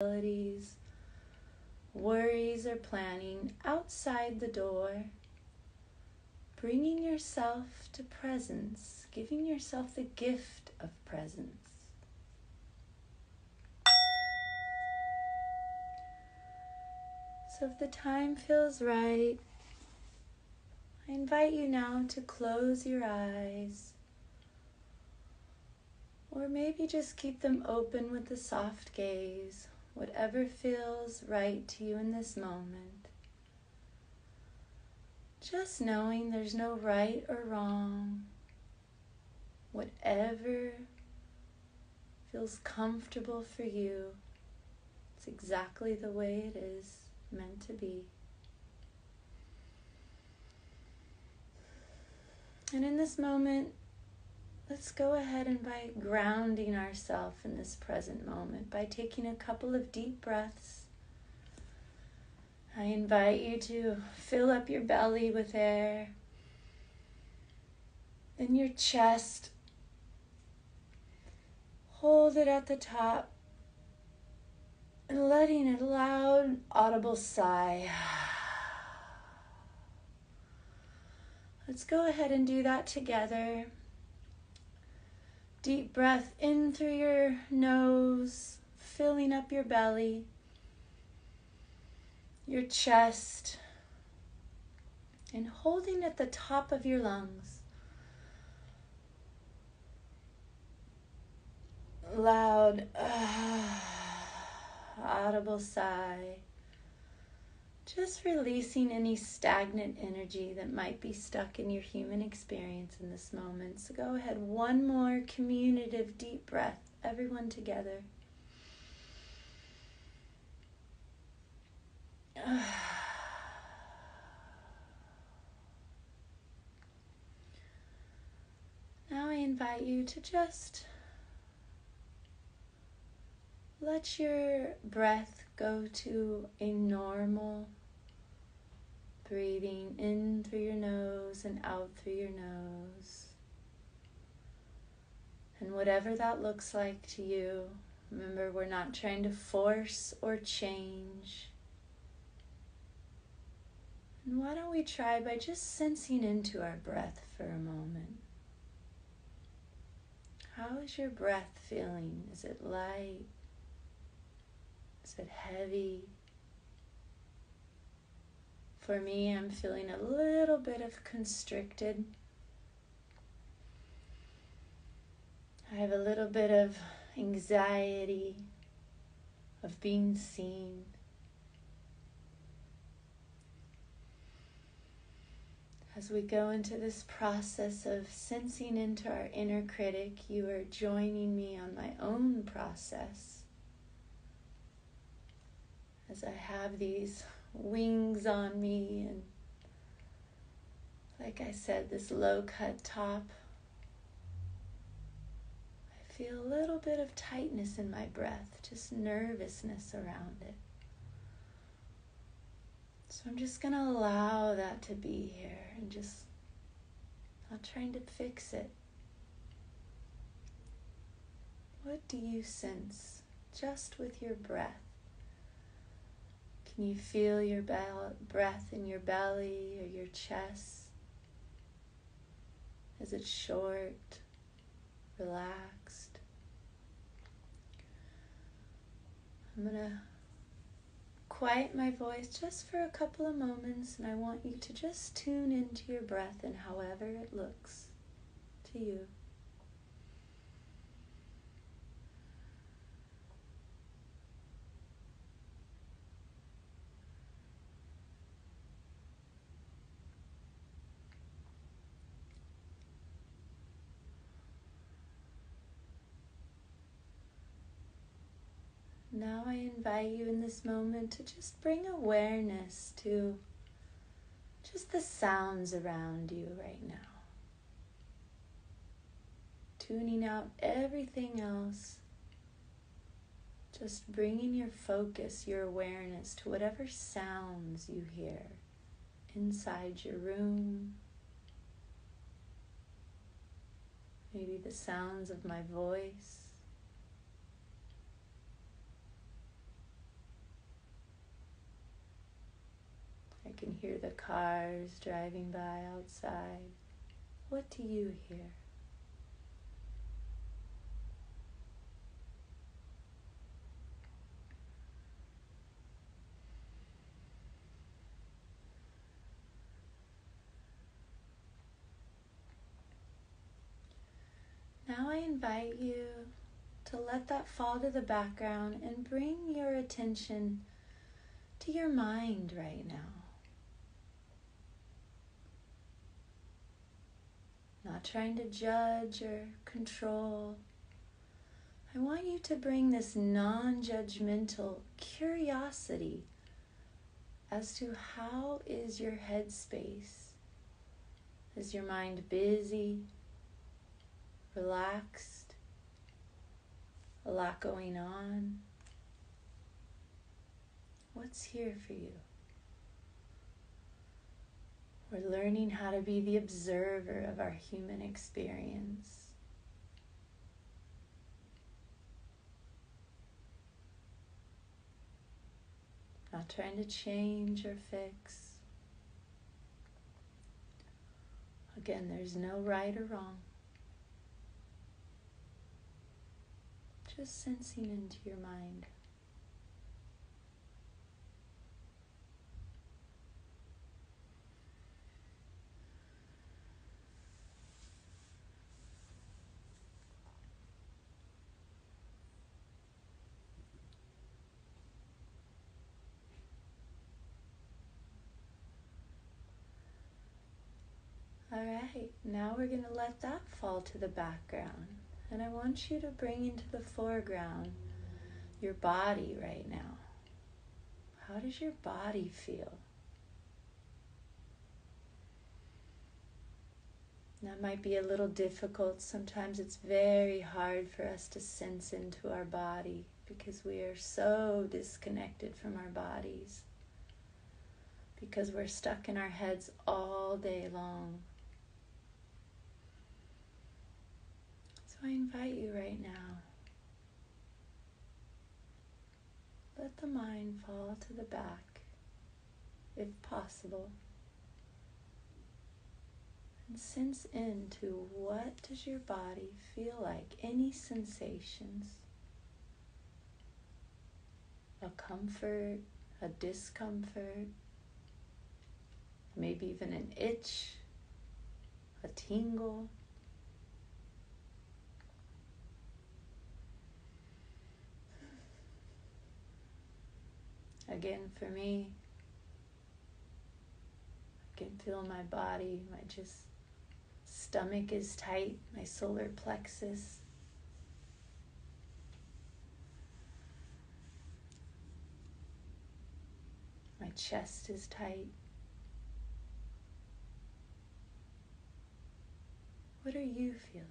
responsibilities, worries, or planning outside the door, bringing yourself to presence, giving yourself the gift of presence. So if the time feels right, I invite you now to close your eyes, or maybe just keep them open with a soft gaze, whatever feels right to you in this moment. Just knowing there's no right or wrong, whatever feels comfortable for you, it's exactly the way it is meant to be. And in this moment, let's go ahead and by grounding ourselves in this present moment, by taking a couple of deep breaths, I invite you to fill up your belly with air, then your chest, hold it at the top, and letting a loud, audible sigh. Let's go ahead and do that together. Deep breath in through your nose, filling up your belly, your chest, and holding at the top of your lungs. Loud, audible sigh. Just releasing any stagnant energy that might be stuck in your human experience in this moment. So go ahead, one more communicative deep breath, everyone together. Now I invite you to just let your breath go to a normal breathing in through your nose and out through your nose. And whatever that looks like to you, remember, we're not trying to force or change. And why don't we try by just sensing into our breath for a moment? How is your breath feeling? Is it light? Is it heavy? For me, I'm feeling a little bit of constricted. I have a little bit of anxiety of being seen. As we go into this process of sensing into our inner critic, you are joining me on my own process. As I have these wings on me and, like I said, this low-cut top, I feel a little bit of tightness in my breath, just nervousness around it. So I'm just going to allow that to be here and just not trying to fix it. What do you sense just with your breath? Can you feel your breath in your belly or your chest? Is it short, relaxed? I'm going to quiet my voice just for a couple of moments, and I want you to just tune into your breath and however it looks to you. Now I invite you in this moment to just bring awareness to just the sounds around you right now. Tuning out everything else. Just bringing your focus, your awareness to whatever sounds you hear inside your room. Maybe the sounds of my voice. can hear the cars driving by outside. What do you hear? Now I invite you to let that fall to the background and bring your attention to your mind right now. Not trying to judge or control. I want you to bring this non-judgmental curiosity as to how is your headspace. Is your mind busy, relaxed, a lot going on? What's here for you? We're learning how to be the observer of our human experience. Not trying to change or fix. Again, there's no right or wrong. Just sensing into your mind. All right, now we're going to let that fall to the background. And I want you to bring into the foreground your body right now. How does your body feel? That might be a little difficult. Sometimes it's very hard for us to sense into our body because we are so disconnected from our bodies. Because we're stuck in our heads all day long. So I invite you right now, let the mind fall to the back, if possible, and sense into what does your body feel like, any sensations, a comfort, a discomfort, maybe even an itch, a tingle. Again, for me, I can feel my body, my stomach is tight, my solar plexus. My chest is tight. What are you feeling?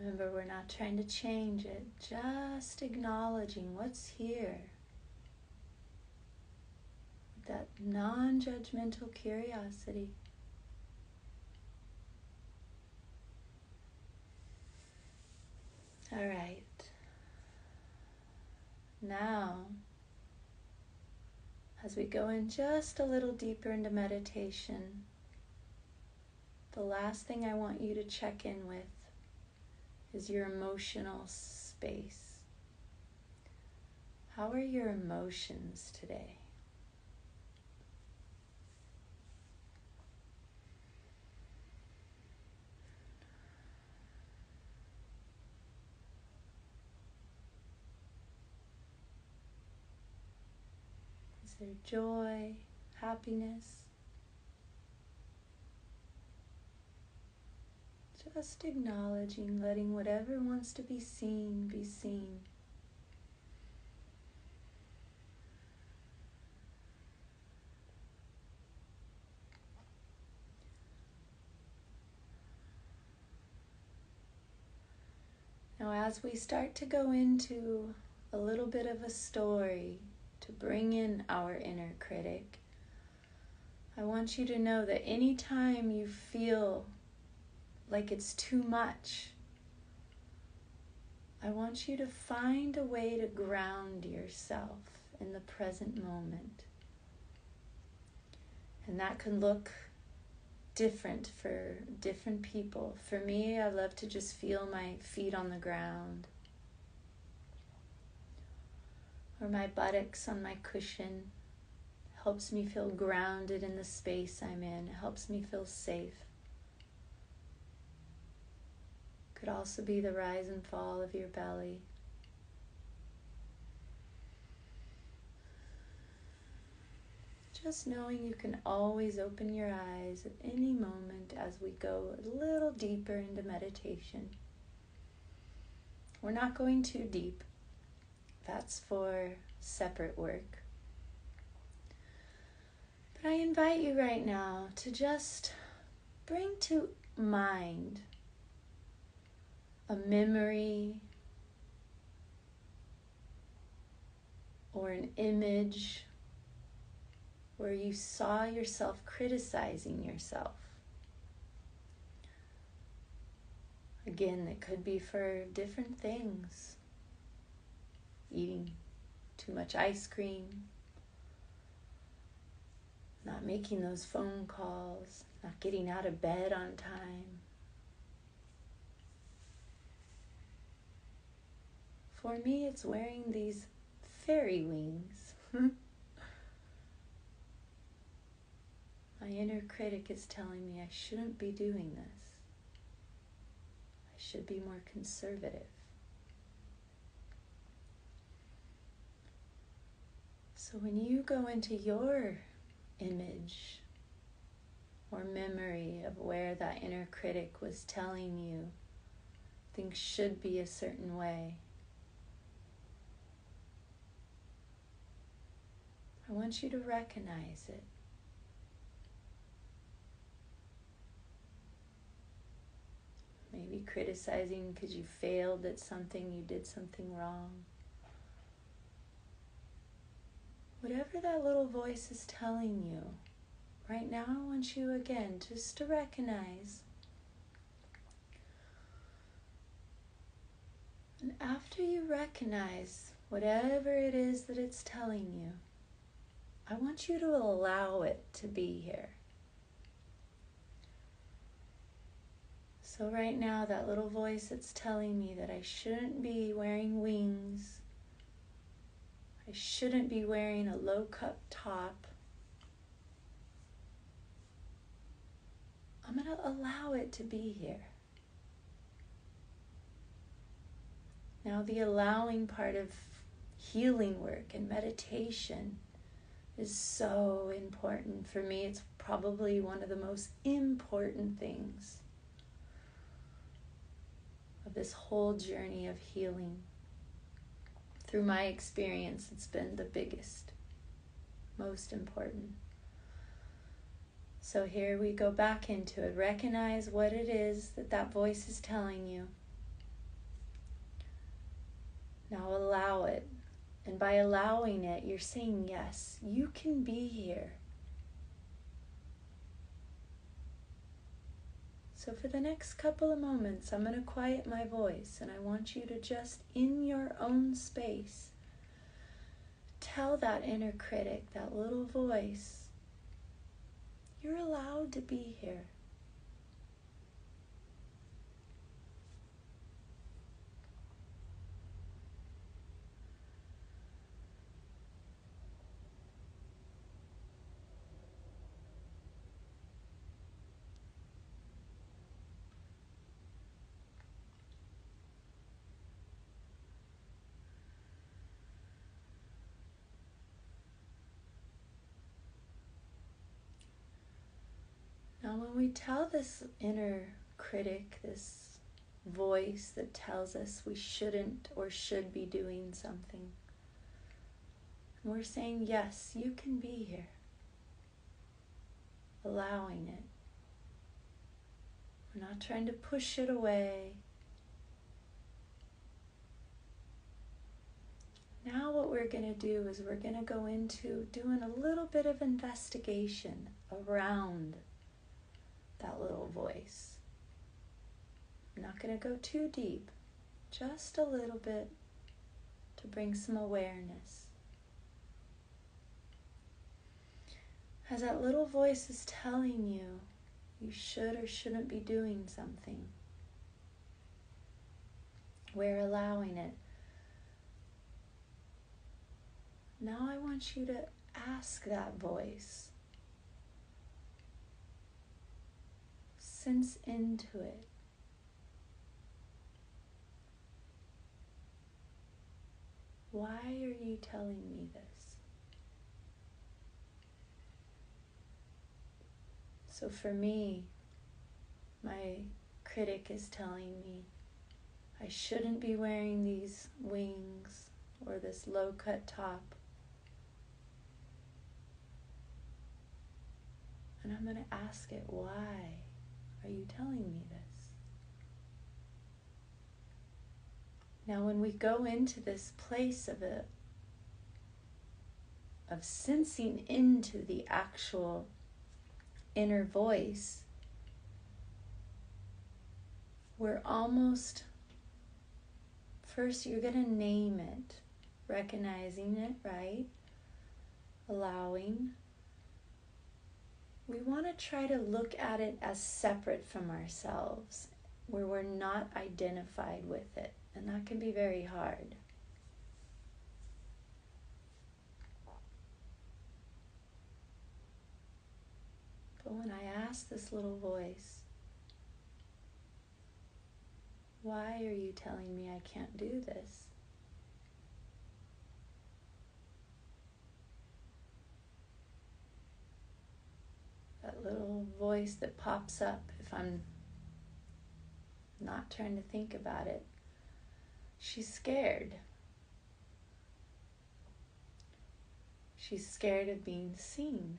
Remember, we're not trying to change it, just acknowledging what's here. That non-judgmental curiosity. All right. Now, as we go in just a little deeper into meditation, the last thing I want you to check in with is your emotional space. How are your emotions today? Is there joy, happiness? Just acknowledging, letting whatever wants to be seen, be seen. Now, as we start to go into a little bit of a story to bring in our inner critic, I want you to know that anytime you feel like it's too much, I want you to find a way to ground yourself in the present moment. And that can look different for different people. For me, I love to just feel my feet on the ground, or my buttocks on my cushion. Helps me feel grounded in the space I'm in. It helps me feel safe. Could also be the rise and fall of your belly. Just knowing you can always open your eyes at any moment as we go a little deeper into meditation. We're not going too deep. That's for separate work. But I invite you right now to just bring to mind a memory or an image where you saw yourself criticizing yourself. Again, that could be for different things. Eating too much ice cream, not making those phone calls, not getting out of bed on time. For me, it's wearing these fairy wings. My inner critic is telling me I shouldn't be doing this. I should be more conservative. So when you go into your image or memory of where that inner critic was telling you things should be a certain way, I want you to recognize it. Maybe criticizing because you failed at something, you did something wrong. Whatever that little voice is telling you, right now I want you again just to recognize. And after you recognize whatever it is that it's telling you, I want you to allow it to be here. So right now, that little voice that's telling me that I shouldn't be wearing wings, I shouldn't be wearing a low-cut top, I'm going to allow it to be here. Now, the allowing part of healing work and meditation is so important. For me, it's probably one of the most important things of this whole journey of healing. Through my experience, it's been the biggest, most important. So here we go back into it. Recognize what it is that voice is telling you. Now allow it. And by allowing it, you're saying, yes, you can be here. So for the next couple of moments, I'm going to quiet my voice, and I want you to just, in your own space, tell that inner critic, that little voice, you're allowed to be here. Now when we tell this inner critic, this voice that tells us we shouldn't or should be doing something, we're saying, yes, you can be here. Allowing it. We're not trying to push it away. Now what we're going to do is we're going to go into doing a little bit of investigation around that little voice. I'm not going to go too deep. just a little bit to bring some awareness. As that little voice is telling you you should or shouldn't be doing something, we're allowing it. Now I want you to ask that voice. Sense into it. Why are you telling me this? So for me, my critic is telling me I shouldn't be wearing these wings or this low-cut top. And I'm going to ask it, why are you telling me this? Now when we go into this place of sensing into the actual inner voice, we're almost, first you're going to name it, recognizing it, right? Allowing. We want to try to look at it as separate from ourselves, where we're not identified with it, and that can be very hard. But when I ask this little voice, why are you telling me I can't do this? That little voice that pops up if I'm not trying to think about it, she's scared. She's scared of being seen.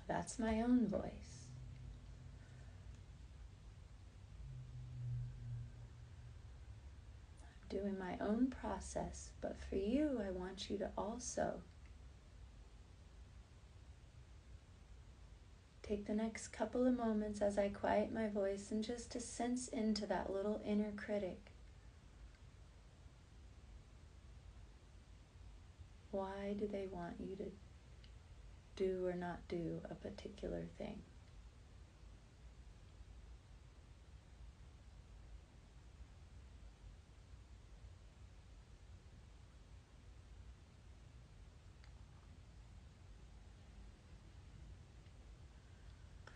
That's my own voice. I'm doing my own process, but for you, I want you to also take the next couple of moments as I quiet my voice and just to sense into that little inner critic. Why do they want you to do or not do a particular thing?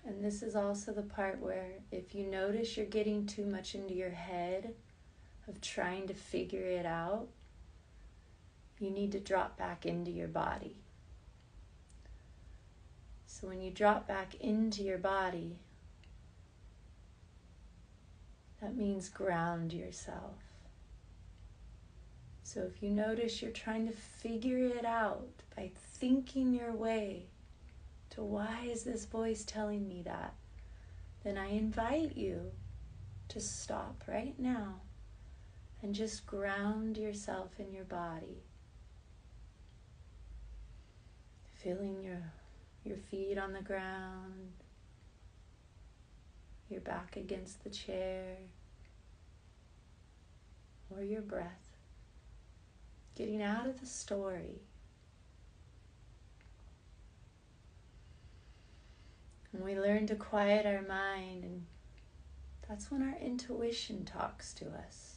And this is also the part where if you notice you're getting too much into your head of trying to figure it out, you need to drop back into your body. So when you drop back into your body, that means ground yourself. So if you notice you're trying to figure it out by thinking your way to why is this voice telling me that, then I invite you to stop right now and just ground yourself in your body. Feeling your feet on the ground, your back against the chair, or your breath. Getting out of the story. And we learn to quiet our mind, and that's when our intuition talks to us.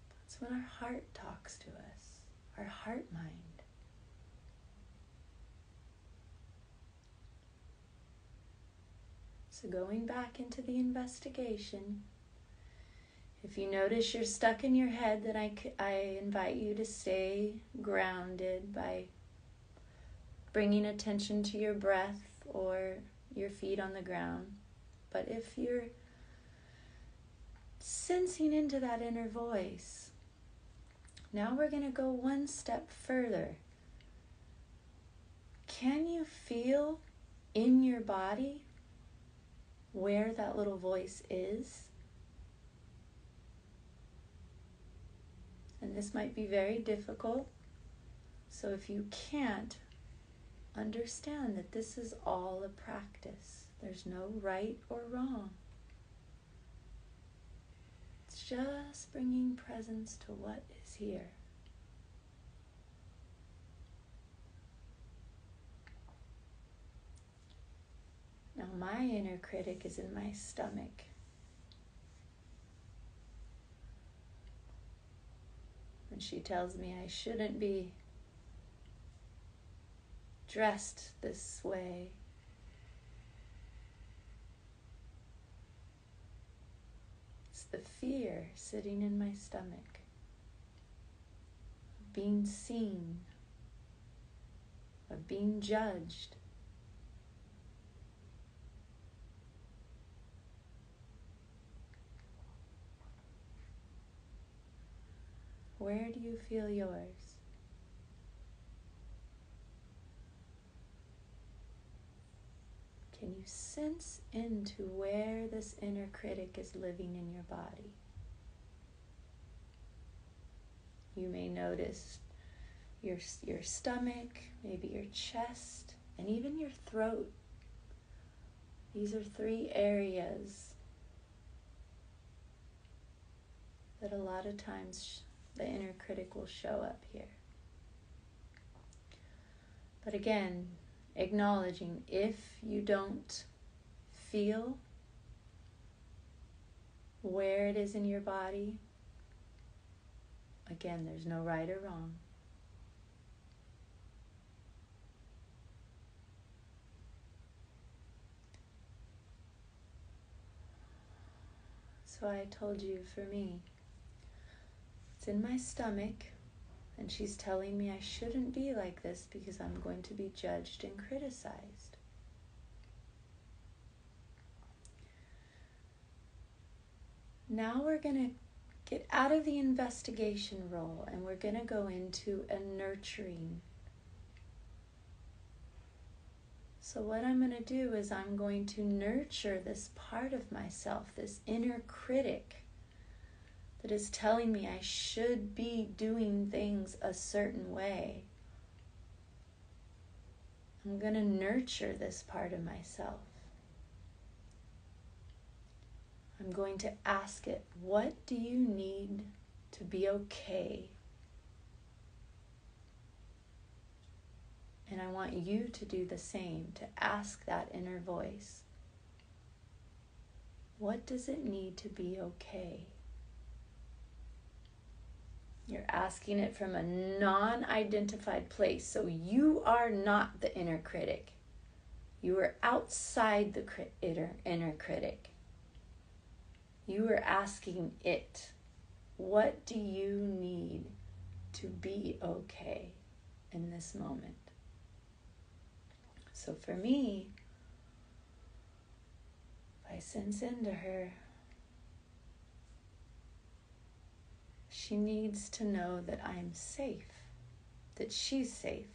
That's when our heart talks to us, our heart mind. So going back into the investigation, if you notice you're stuck in your head, then I invite you to stay grounded by bringing attention to your breath or your feet on the ground. But if you're sensing into that inner voice, now we're going to go one step further. Can you feel in your body where that little voice is? And this might be very difficult. So if you can't, understand that this is all a practice. There's no right or wrong. It's just bringing presence to what is here. Now my inner critic is in my stomach. And she tells me I shouldn't be dressed this way. It's the fear sitting in my stomach, of being seen, of being judged. Where do you feel yours? Can you sense into where this inner critic is living in your body? You may notice your stomach, maybe your chest, and even your throat. These are 3 areas that a lot of times the inner critic will show up here. But again, acknowledging if you don't feel where it is in your body, again, there's no right or wrong. So I told you, for me, it's in my stomach, and she's telling me I shouldn't be like this because I'm going to be judged and criticized. Now we're going to get out of the investigation role, and we're going to go into a nurturing. So what I'm going to do is I'm going to nurture this part of myself, this inner critic that is telling me I should be doing things a certain way. I'm going to nurture this part of myself. I'm going to ask it, what do you need to be okay? And I want you to do the same, to ask that inner voice. What does it need to be okay? You're asking it from a non-identified place. So you are not the inner critic. You are outside the inner critic. You are asking it, what do you need to be okay in this moment? So for me, if I sense into her, she needs to know that I'm safe, that she's safe.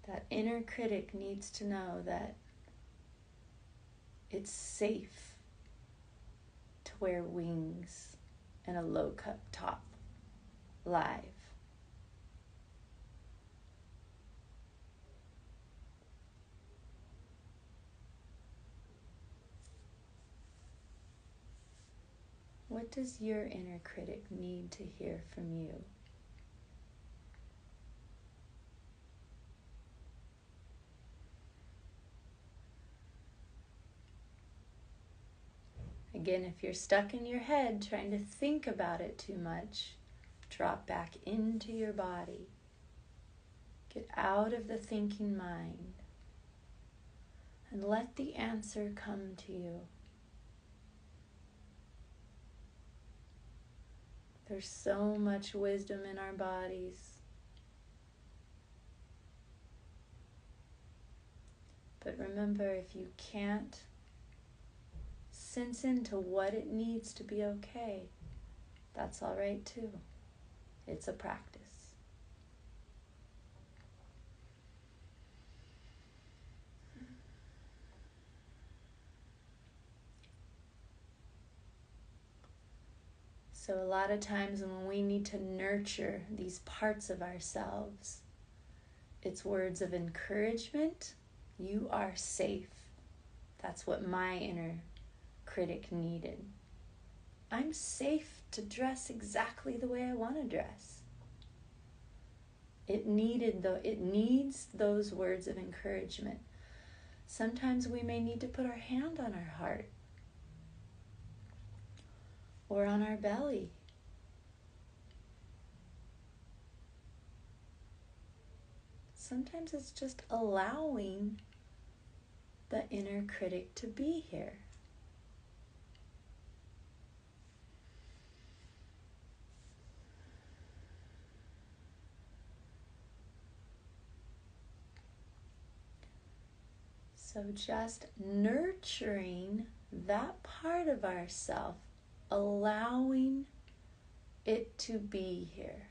That inner critic needs to know that it's safe to wear wings and a low cut top live. What does your inner critic need to hear from you? Again, if you're stuck in your head trying to think about it too much, drop back into your body. Get out of the thinking mind and let the answer come to you. There's so much wisdom in our bodies. But remember, if you can't sense into what it needs to be okay, that's all right too. It's a practice. So a lot of times when we need to nurture these parts of ourselves, It's words of encouragement. You are safe. That's what my inner critic needed. I'm safe to dress exactly the way I want to dress. It needs those words of encouragement. Sometimes we may need to put our hand on our heart or on our belly. Sometimes it's just allowing the inner critic to be here. So just nurturing that part of ourself, allowing it to be here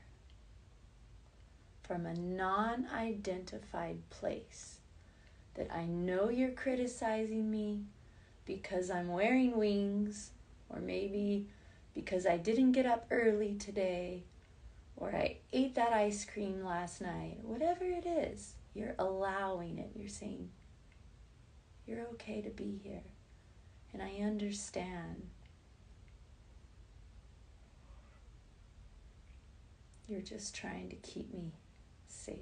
from a non-identified place. That I know you're criticizing me because I'm wearing wings, or maybe because I didn't get up early today, or I ate that ice cream last night. Whatever it is, you're allowing it. You're saying, you're okay to be here, and I understand. You're just trying to keep me safe.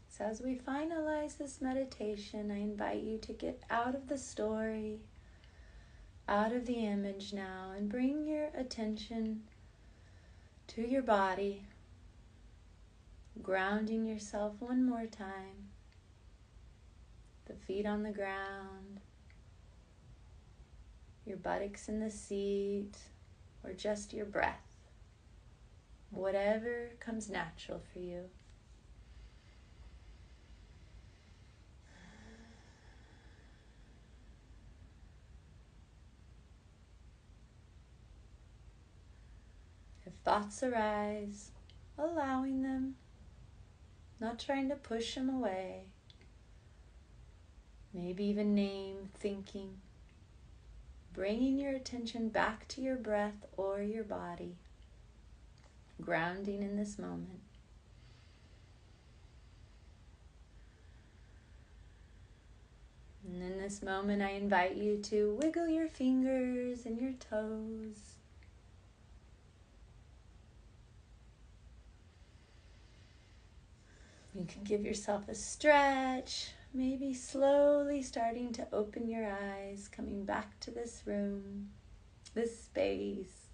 So as we finalize this meditation, I invite you to get out of the story, out of the image now, and bring your attention to your body, grounding yourself one more time. The feet on the ground, your buttocks in the seat, or just your breath. Whatever comes natural for you. If thoughts arise, allowing them, not trying to push them away. Maybe even name, thinking, bringing your attention back to your breath or your body, grounding in this moment. And in this moment, I invite you to wiggle your fingers and your toes. You can give yourself a stretch, maybe slowly starting to open your eyes, coming back to this room, this space.